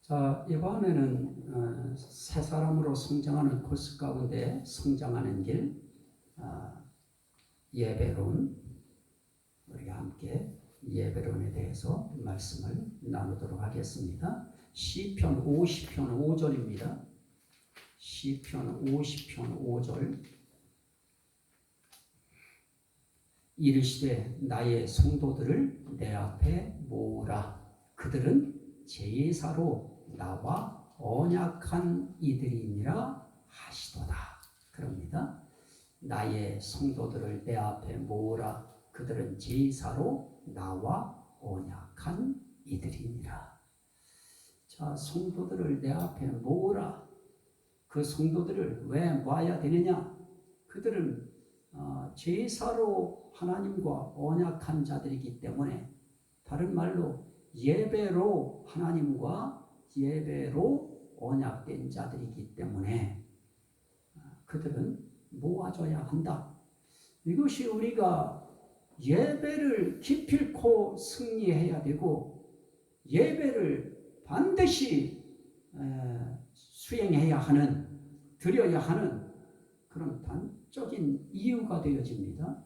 자, 이번에는 새 사람으로 성장하는 코스 가운데 성장하는 길, 예배론, 우리가 함께 예배론에 대해서 말씀을 나누도록 하겠습니다. 시편 50편 5절입니다. 시편 50편 5절. 이르시되 나의 성도들을 내 앞에 모으라. 그들은 제사로 나와 언약한 이들이니라 하시도다. 그럽니다. 나의 성도들을 내 앞에 모으라. 그들은 제사로 나와 언약한 이들이니라. 자, 성도들을 내 앞에 모으라. 그 성도들을 왜 모아야 되느냐? 그들은 제사로 하나님과 언약한 자들이기 때문에, 다른 말로 예배로 하나님과 예배로 언약된 자들이기 때문에 그들은 모아줘야 한다. 이것이 우리가 예배를 기필코 승리해야 되고 예배를 반드시 수행해야 하는, 드려야 하는 그런 단적인 이유가 되어집니다.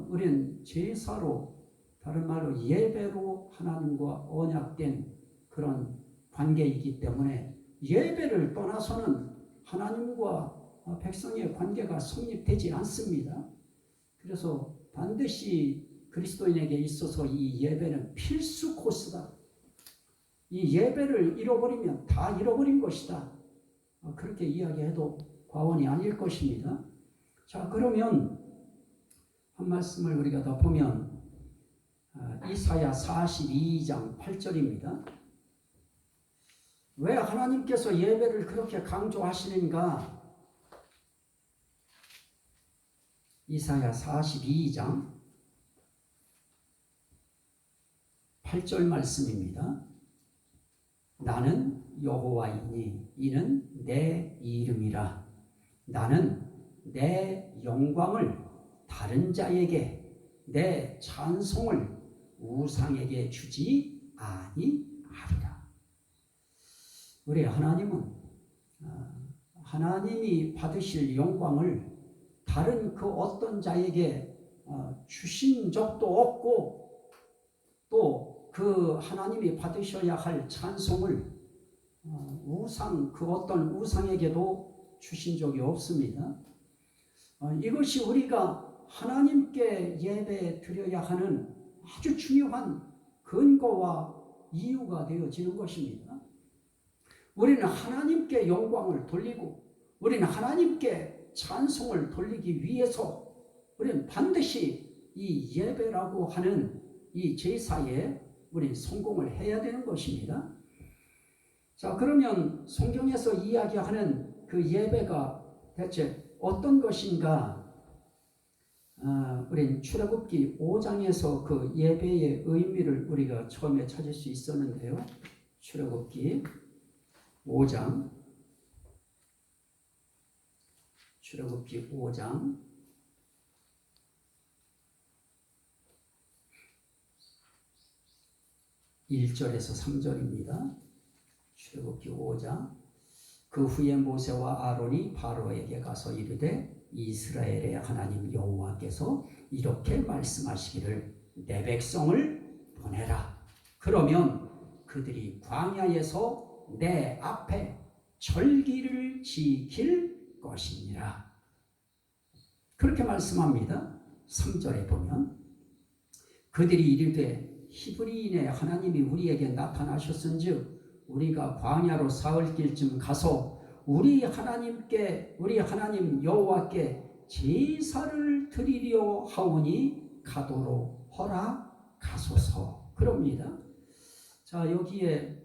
우리는 제사로, 다른 말로 예배로 하나님과 언약된 그런 관계이기 때문에 예배를 떠나서는 하나님과 백성의 관계가 성립되지 않습니다. 그래서 반드시 그리스도인에게 있어서 이 예배는 필수 코스다. 이 예배를 잃어버리면 다 잃어버린 것이다. 그렇게 이야기해도 과언이 아닐 것입니다. 자, 그러면 한 말씀을 우리가 더 보면 이사야 42장 8절입니다. 왜 하나님께서 예배를 그렇게 강조하시는가? 이사야 42장 8절 말씀입니다. 나는 여호와이니 이는 내 이름이라. 나는 내 영광을 다른 자에게, 내 찬송을 우상에게 주지 아니하리라. 우리 하나님은 하나님이 받으실 영광을 다른 그 어떤 자에게 주신 적도 없고, 또 그 하나님이 받으셔야 할 찬송을 그 어떤 우상에게도 주신 적이 없습니다. 이것이 우리가 하나님께 예배 드려야 하는 아주 중요한 근거와 이유가 되어지는 것입니다. 우리는 하나님께 영광을 돌리고 우리는 하나님께 찬송을 돌리기 위해서 우리는 반드시 이 예배라고 하는 이 제사에 우리 성공을 해야 되는 것입니다. 자, 그러면 성경에서 이야기하는 그 예배가 대체 어떤 것인가? 우린 출애굽기 5장에서 그 예배의 의미를 우리가 처음에 찾을 수 있었는데요. 출애굽기 5장 1절에서 3절입니다. 출애굽기 5장. 그 후에 모세와 아론이 바로에게 가서 이르되 이스라엘의 하나님 여호와께서 이렇게 말씀하시기를 내 백성을 보내라. 그러면 그들이 광야에서 내 앞에 절기를 지킬 것이니라. 그렇게 말씀합니다. 3절에 보면 그들이 이르되 히브리인의 하나님이 우리에게 나타나셨은즉 우리가 광야로 사흘 길쯤 가서 우리 하나님 여호와께 제사를 드리려 하오니 가도록 허락하소서. 그럽니다. 자, 여기에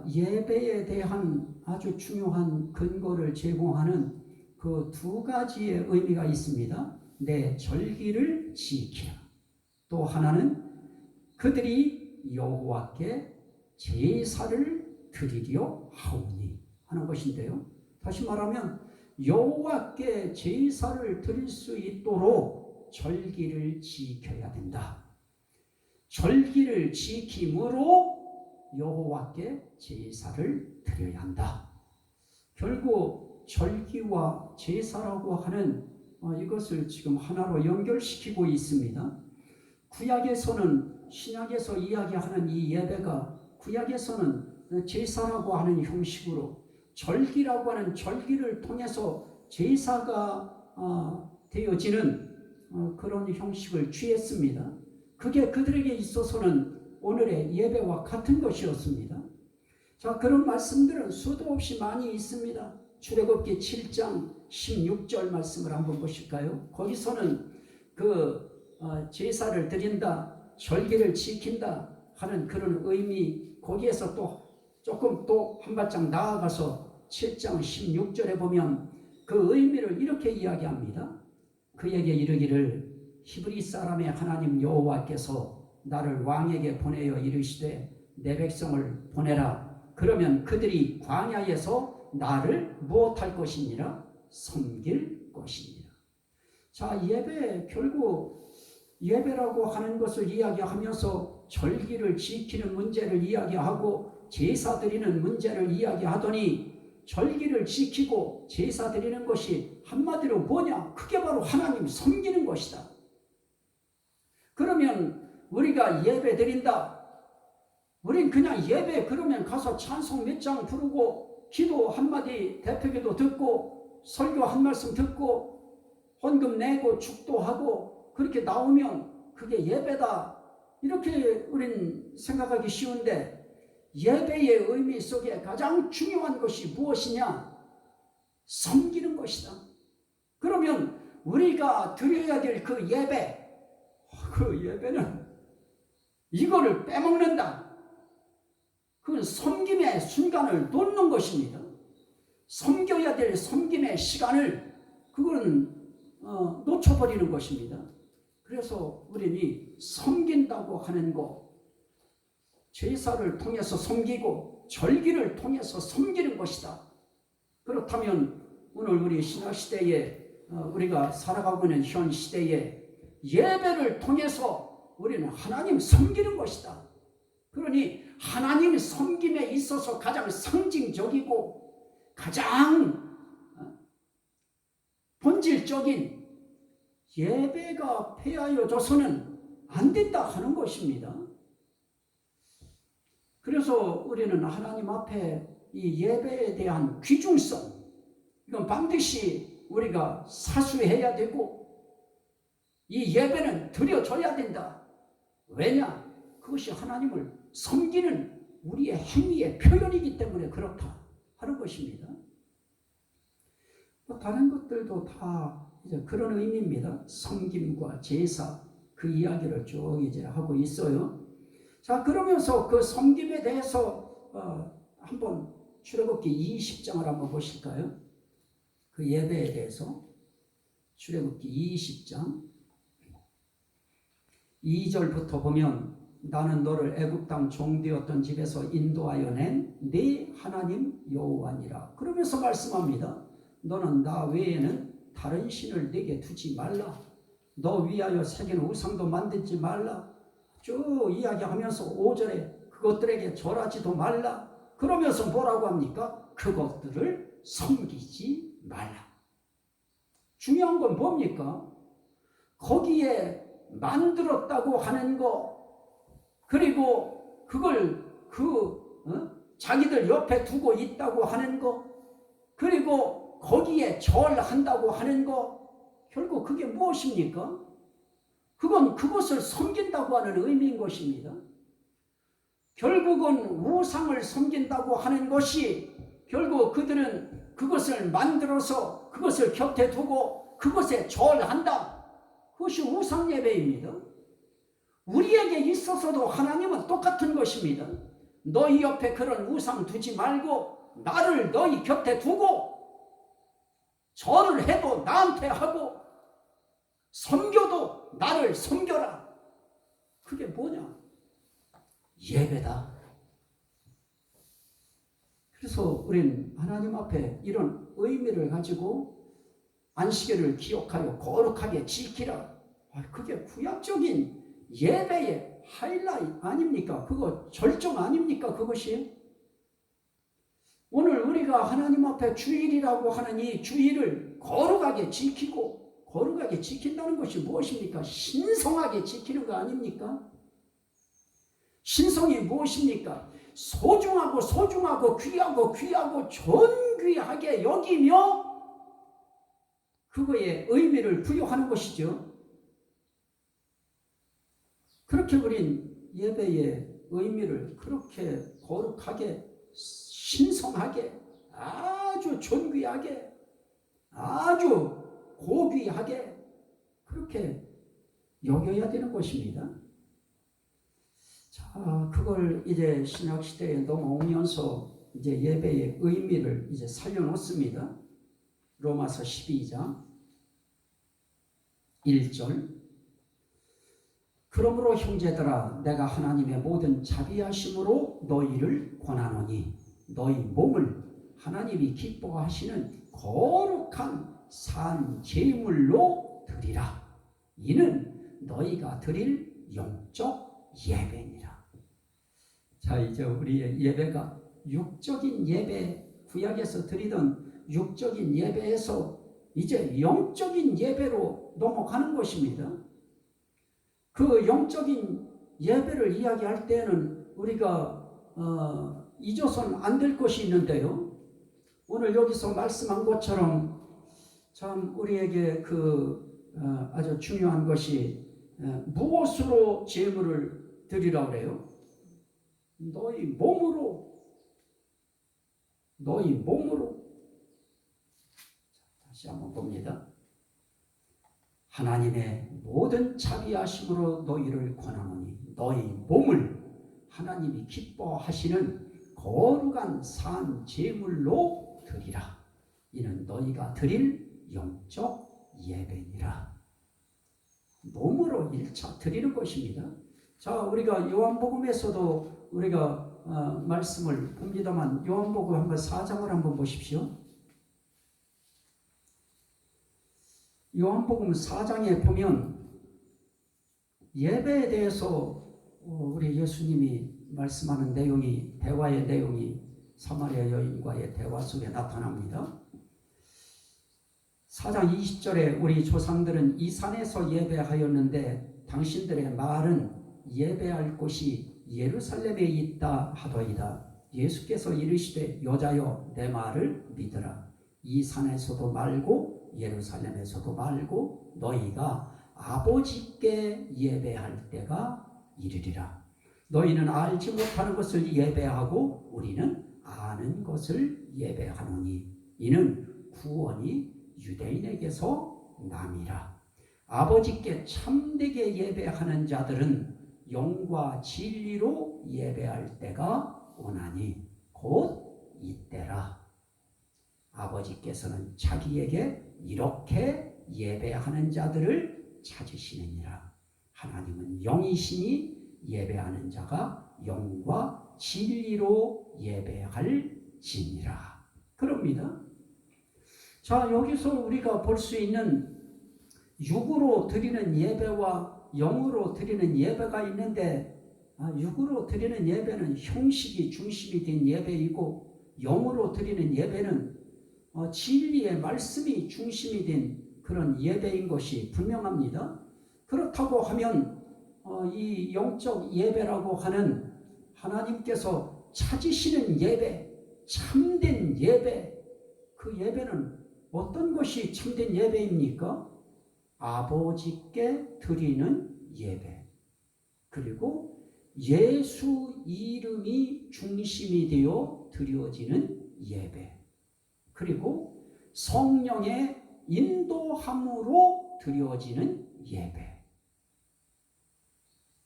예배에 대한 아주 중요한 근거를 제공하는 그 두 가지의 의미가 있습니다. 내 절기를 지키라. 또 하나는 그들이 여호와께 제사를 드리려 하오니 하는 것인데요. 다시 말하면 여호와께 제사를 드릴 수 있도록 절기를 지켜야 된다. 절기를 지킴으로 여호와께 제사를 드려야 한다. 결국 절기와 제사라고 하는 이것을 지금 하나로 연결시키고 있습니다. 구약에서는 신약에서 이야기하는 이 예배가 구약에서는 제사라고 하는 형식으로 절기라고 하는 절기를 통해서 제사가 되어지는 그런 형식을 취했습니다. 그게 그들에게 있어서는 오늘의 예배와 같은 것이었습니다. 자, 그런 말씀들은 수도 없이 많이 있습니다. 출애굽기 7장 16절 말씀을 한번 보실까요? 거기서는 제사를 드린다, 절기를 지킨다 하는 그런 의미, 거기에서 또 조금 또 한 발짝 나아가서 7장 16절에 보면 그 의미를 이렇게 이야기합니다. 그에게 이르기를 히브리 사람의 하나님 여호와께서 나를 왕에게 보내어 이르시되 내 백성을 보내라. 그러면 그들이 광야에서 나를 무엇할 것이니라? 섬길 것이니라. 자, 예배, 결국 예배라고 하는 것을 이야기하면서 절기를 지키는 문제를 이야기하고 제사 드리는 문제를 이야기하더니 절기를 지키고 제사 드리는 것이 한마디로 뭐냐? 그게 바로 하나님 섬기는 것이다. 그러면 우리가 예배 드린다. 우린 그냥 예배 그러면 가서 찬송 몇 장 부르고 기도 한마디 대표기도 듣고 설교 한 말씀 듣고 헌금 내고 축도하고 그렇게 나오면 그게 예배다. 이렇게 우린 생각하기 쉬운데 예배의 의미 속에 가장 중요한 것이 무엇이냐? 섬기는 것이다. 그러면 우리가 드려야 될 그 예배는 이거를 빼먹는다. 그건 섬김의 순간을 놓는 것입니다. 섬겨야 될 섬김의 시간을 그거는 놓쳐버리는 것입니다. 그래서 우리는 섬긴다고 하는 것, 제사를 통해서 섬기고 절기를 통해서 섬기는 것이다. 그렇다면 오늘 우리 신약시대에 우리가 살아가고 있는 현 시대에 예배를 통해서 우리는 하나님 섬기는 것이다. 그러니 하나님 섬김에 있어서 가장 상징적이고 가장 본질적인 예배가 폐하여져서는 안 된다 하는 것입니다. 그래서 우리는 하나님 앞에 이 예배에 대한 귀중성, 이건 반드시 우리가 사수해야 되고 이 예배는 드려져야 된다. 왜냐? 그것이 하나님을 섬기는 우리의 행위의 표현이기 때문에 그렇다 하는 것입니다. 다른 것들도 다 이제 그런 의미입니다. 섬김과 제사 그 이야기를 쭉 이제 하고 있어요. 자, 그러면서 그 섬김에 대해서 한번 출애굽기 20장을 한번 보실까요? 그 예배에 대해서 출애굽기 20장 2절부터 보면 나는 너를 애굽 땅 종되었던 집에서 인도하여 낸 네 하나님 여호와니라. 그러면서 말씀합니다. 너는 나 외에는 다른 신을 내게 두지 말라. 너 위하여 새긴 우상도 만들지 말라. 쭉 이야기하면서 5절에 그것들에게 절하지도 말라. 그러면서 뭐라고 합니까? 그것들을 섬기지 말라. 중요한 건 뭡니까? 거기에 만들었다고 하는 거, 그리고 그걸 자기들 옆에 두고 있다고 하는 거, 그리고 거기에 절한다고 하는 거, 결국 그게 무엇입니까? 그건 그것을 섬긴다고 하는 의미인 것입니다. 결국은 우상을 섬긴다고 하는 것이 결국 그들은 그것을 만들어서 그것을 곁에 두고 그것에 절한다. 그것이 우상 예배입니다. 우리에게 있어서도 하나님은 똑같은 것입니다. 너희 옆에 그런 우상 두지 말고 나를 너희 곁에 두고 절을 해도 나한테 하고 섬겨도 나를 섬겨라. 그게 뭐냐? 예배다. 그래서 우리는 하나님 앞에 이런 의미를 가지고 안식일을 기억하여 거룩하게 지키라. 그게 구약적인 예배의 하이라이트 아닙니까? 그거 절정 아닙니까? 그것이 오늘 우리가 하나님 앞에 주일이라고 하는 이 주일을 거룩하게 지키고 거룩하게 지킨다는 것이 무엇입니까? 신성하게 지키는 거 아닙니까? 신성이 무엇입니까? 소중하고 귀하고 존귀하게 여기며 그거에 의미를 부여하는 것이죠. 그렇게 우린 예배의 의미를 그렇게 거룩하게 신성하게 아주 존귀하게 아주 고귀하게 그렇게 여겨야 되는 것입니다. 자, 그걸 이제 신약시대에 넘어오면서 이제 예배의 의미를 이제 살려놓습니다. 로마서 12장 1절 그러므로 형제들아 내가 하나님의 모든 자비하심으로 너희를 권하노니 너희 몸을 하나님이 기뻐하시는 거룩한 산 제물로 드리라. 이는 너희가 드릴 영적 예배니라. 자, 이제 우리의 예배가 육적인 예배, 구약에서 드리던 육적인 예배에서 이제 영적인 예배로 넘어가는 것입니다. 그 영적인 예배를 이야기할 때는 우리가 잊어서는 안 될 것이 있는데요. 오늘 여기서 말씀한 것처럼 참 우리에게 아주 중요한 것이 무엇으로 제물을 드리라고 그래요? 너희 몸으로. 다시 한번 봅니다. 하나님의 모든 자비하심으로 너희를 권하노니 너희 몸을 하나님이 기뻐하시는 거룩한 산 제물로 드리라. 이는 너희가 드릴 영적 예배니라. 몸으로 1차 드리는 것입니다. 자, 우리가 요한복음에서도 우리가 말씀을 봅니다만 요한복음 한번 4장을 한번 보십시오. 요한복음 4장에 보면 예배에 대해서 우리 예수님이 말씀하는 내용이 대화의 내용이 사마리아 여인과의 대화 속에 나타납니다. 4장 20절에 우리 조상들은 이 산에서 예배하였는데 당신들의 말은 예배할 곳이 예루살렘에 있다 하더이다. 예수께서 이르시되 여자여 내 말을 믿으라. 이 산에서도 말고 예루살렘에서도 말고 너희가 아버지께 예배할 때가 이르리라. 너희는 알지 못하는 것을 예배하고 우리는 아는 것을 예배하노니 이는 구원이 유대인에게서 남이라. 아버지께 참되게 예배하는 자들은 영과 진리로 예배할 때가 오나니 곧 이때라. 아버지께서는 자기에게 이렇게 예배하는 자들을 찾으시느니라. 하나님은 영이시니 예배하는 자가 영과 진리로 예배할지니라. 그럽니다. 자, 여기서 우리가 볼 수 있는 육으로 드리는 예배와 영으로 드리는 예배가 있는데 육으로 드리는 예배는 형식이 중심이 된 예배이고 영으로 드리는 예배는 진리의 말씀이 중심이 된 그런 예배인 것이 분명합니다. 그렇다고 하면 이 영적 예배라고 하는 하나님께서 찾으시는 예배, 참된 예배, 그 예배는 어떤 것이 참된 예배입니까? 아버지께 드리는 예배, 그리고 예수 이름이 중심이 되어 드려지는 예배, 그리고 성령의 인도함으로 드려지는 예배,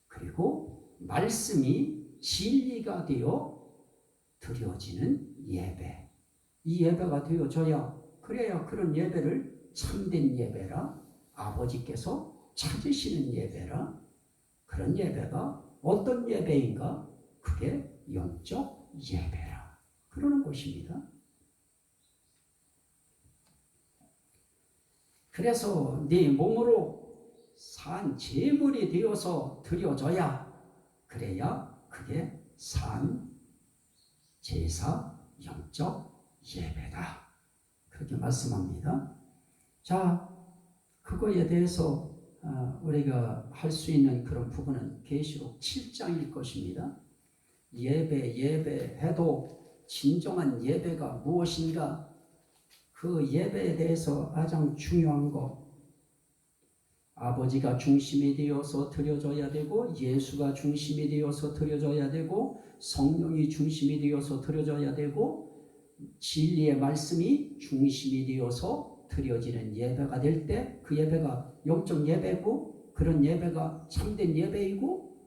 그리고 말씀이 진리가 되어 드려지는 예배. 이 예배가 되어져야 그래야 그런 예배를 참된 예배라, 아버지께서 찾으시는 예배라, 그런 예배가 어떤 예배인가? 그게 영적 예배라 그러는 것입니다. 그래서 네 몸으로 산 제물이 되어서 드려져야 그래야 그게 산 제사 영적 예배다. 그렇게 말씀합니다. 자, 그거에 대해서 우리가 할 수 있는 그런 부분은 계시록 7장일 것입니다. 예배해도 진정한 예배가 무엇인가? 그 예배에 대해서 가장 중요한 거, 아버지가 중심이 되어서 드려져야 되고, 예수가 중심이 되어서 드려져야 되고, 성령이 중심이 되어서 드려져야 되고, 진리의 말씀이 중심이 되어서 드려지는 예배가 될 때 그 예배가 영적 예배고, 그런 예배가 참된 예배이고,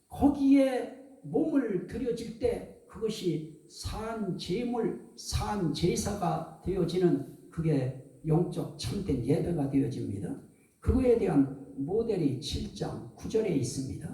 거기에 몸을 드려질 때 그것이 산 제물, 산 제사가 되어지는 그게 영적 참된 예배가 되어집니다. 그거에 대한 모델이 7장 9절에 있습니다.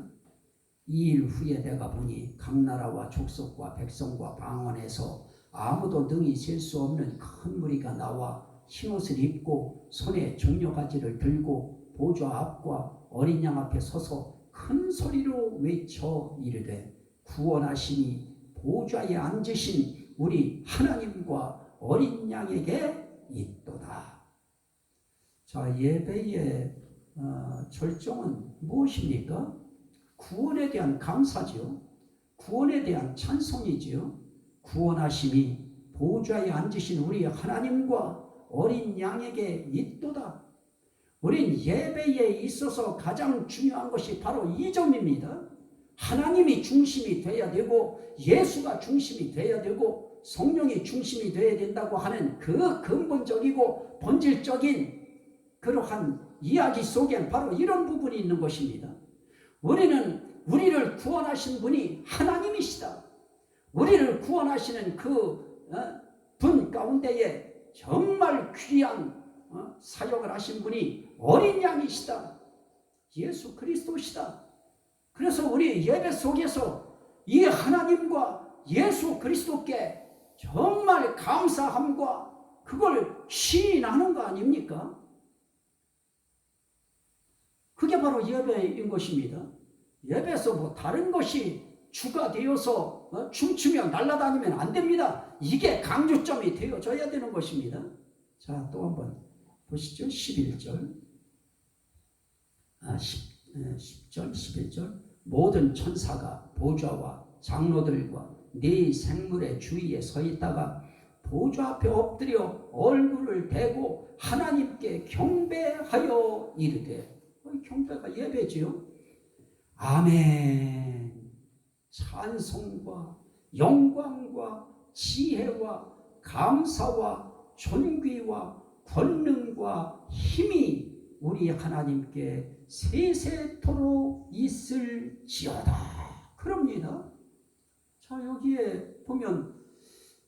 2일 후에 내가 보니 각 나라와 족속과 백성과 방언에서 아무도 능히 셀 수 없는 큰 무리가 나와 흰옷을 입고 손에 종려가지를 들고 보좌 앞과 어린 양 앞에 서서 큰 소리로 외쳐 이르되 구원하시니 보좌에 앉으신 우리 하나님과 어린 양에게 있도다. 자, 예배의 절정은 무엇입니까? 구원에 대한 감사죠. 구원에 대한 찬송이죠. 구원하심이 보좌에 앉으신 우리 하나님과 어린 양에게 있도다. 우린 예배에 있어서 가장 중요한 것이 바로 이 점입니다. 하나님이 중심이 돼야 되고, 예수가 중심이 돼야 되고, 성령이 중심이 돼야 된다고 하는 그 근본적이고 본질적인 그러한 이야기 속엔 바로 이런 부분이 있는 것입니다. 우리를 구원하신 분이 하나님이시다. 우리를 구원하시는 그 분 가운데에 정말 귀한 사역을 하신 분이 어린 양이시다. 예수 그리스도시다. 그래서 우리 예배 속에서 이 하나님과 예수 그리스도께 정말 감사함과 그걸 시인하는 거 아닙니까? 그게 바로 예배인 것입니다. 예배에서 뭐 다른 것이 주가 되어서 춤추며 날아다니면 안 됩니다. 이게 강조점이 되어져야 되는 것입니다. 자, 또 한번 보시죠. 11절 10절 11절 모든 천사가 보좌와 장로들과 네 생물의 주위에 서 있다가 보좌 앞에 엎드려 얼굴을 대고 하나님께 경배하여 이르되, 경배가 예배지요. 아멘. 찬송과 영광과 지혜와 감사와 존귀와 권능과 힘이 우리 하나님께 세세토록 있을지어다. 그럽니다. 자, 여기에 보면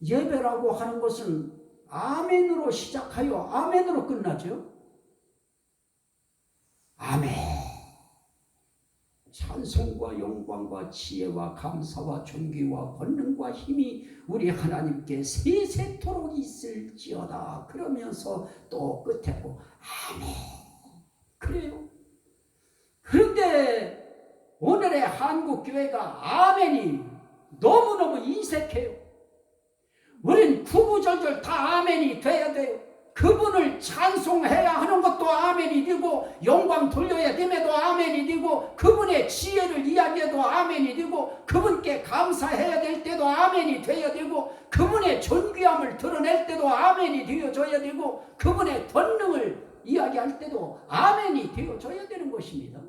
예배라고 하는 것은 아멘으로 시작하여 아멘으로 끝나죠. 아멘. 찬송과 영광과 지혜와 감사와 존귀와 권능과 힘이 우리 하나님께 세세토록 있을지어다. 그러면서 또 끝에 고 아멘. 그래요. 그런데 오늘의 한국교회가 아멘이 너무너무 인색해요. 우린 구구절절 다 아멘이 돼야 돼요. 그분을 찬송해야 하는 것도 아멘이 되고, 영광 돌려야 됨에도 아멘이 되고, 그분의 지혜를 이야기해도 아멘이 되고, 그분께 감사해야 될 때도 아멘이 되어야 되고, 그분의 존귀함을 드러낼 때도 아멘이 되어져야 되고, 그분의 권능을 이야기할 때도 아멘이 되어져야 되는 것입니다.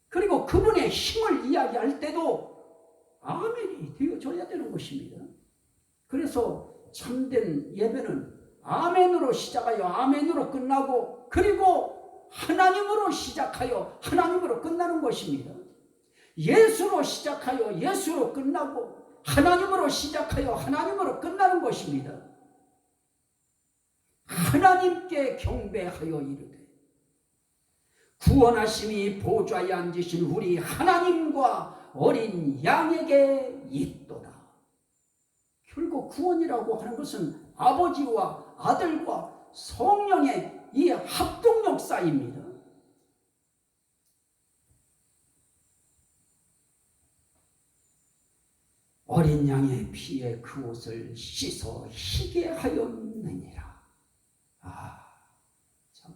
그리고 그분의 힘을 이야기할 때도 아멘이 되어져야 되는 것입니다. 그래서 참된 예배는 아멘으로 시작하여 아멘으로 끝나고, 그리고 하나님으로 시작하여 하나님으로 끝나는 것입니다. 예수로 시작하여 예수로 끝나고, 하나님으로 시작하여 하나님으로 끝나는 것입니다. 하나님께 경배하여 이르되 구원하심이 보좌에 앉으신 우리 하나님과 어린 양에게 있도다. 결국 구원이라고 하는 것은 아버지와 아들과 성령의 이 합동 역사입니다. 어린 양의 피에 그 옷을 씻어 희게 하였느니라. 참.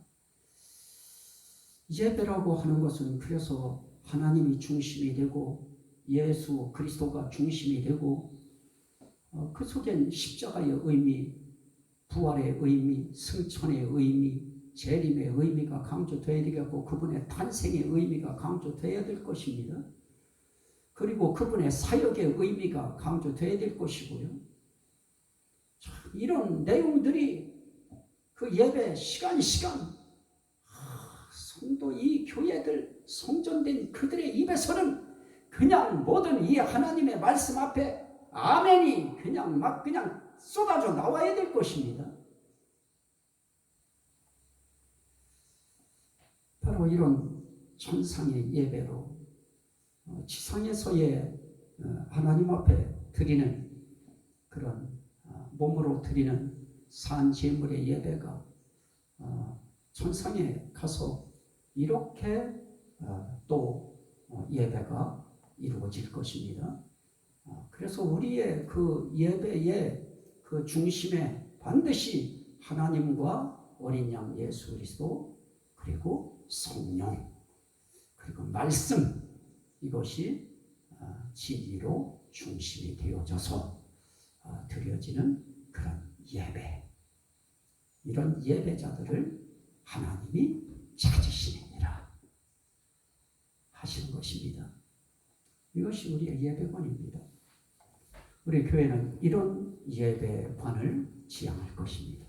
예배라고 하는 것은 그래서 하나님이 중심이 되고 예수 그리스도가 중심이 되고 그 속엔 십자가의 의미, 부활의 의미, 승천의 의미, 재림의 의미가 강조되어야 되겠고 그분의 탄생의 의미가 강조되어야 될 것입니다. 그리고 그분의 사역의 의미가 강조되어야 될 것이고요. 이런 내용들이 그 예배 시간 성도 이 교회들 성전된 그들의 입에서는 그냥 모든 이 하나님의 말씀 앞에 아멘이 그냥 쏟아져 나와야 될 것입니다. 바로 이런 천상의 예배로 지상에서의 하나님 앞에 드리는 그런 몸으로 드리는 산 제물의 예배가 천상에 가서 이렇게 또 예배가 이루어질 것입니다. 그래서 우리의 그 예배의 그 중심에 반드시 하나님과 어린 양 예수 그리스도 그리고 성령 그리고 말씀 이것이 진리로 중심이 되어져서 드려지는 그런 예배 이런 예배자들을 하나님이 찾으시느니라 하시는 것입니다. 이것이 우리의 예배관입니다. 우리 교회는 이런 예배관을 지향할 것입니다.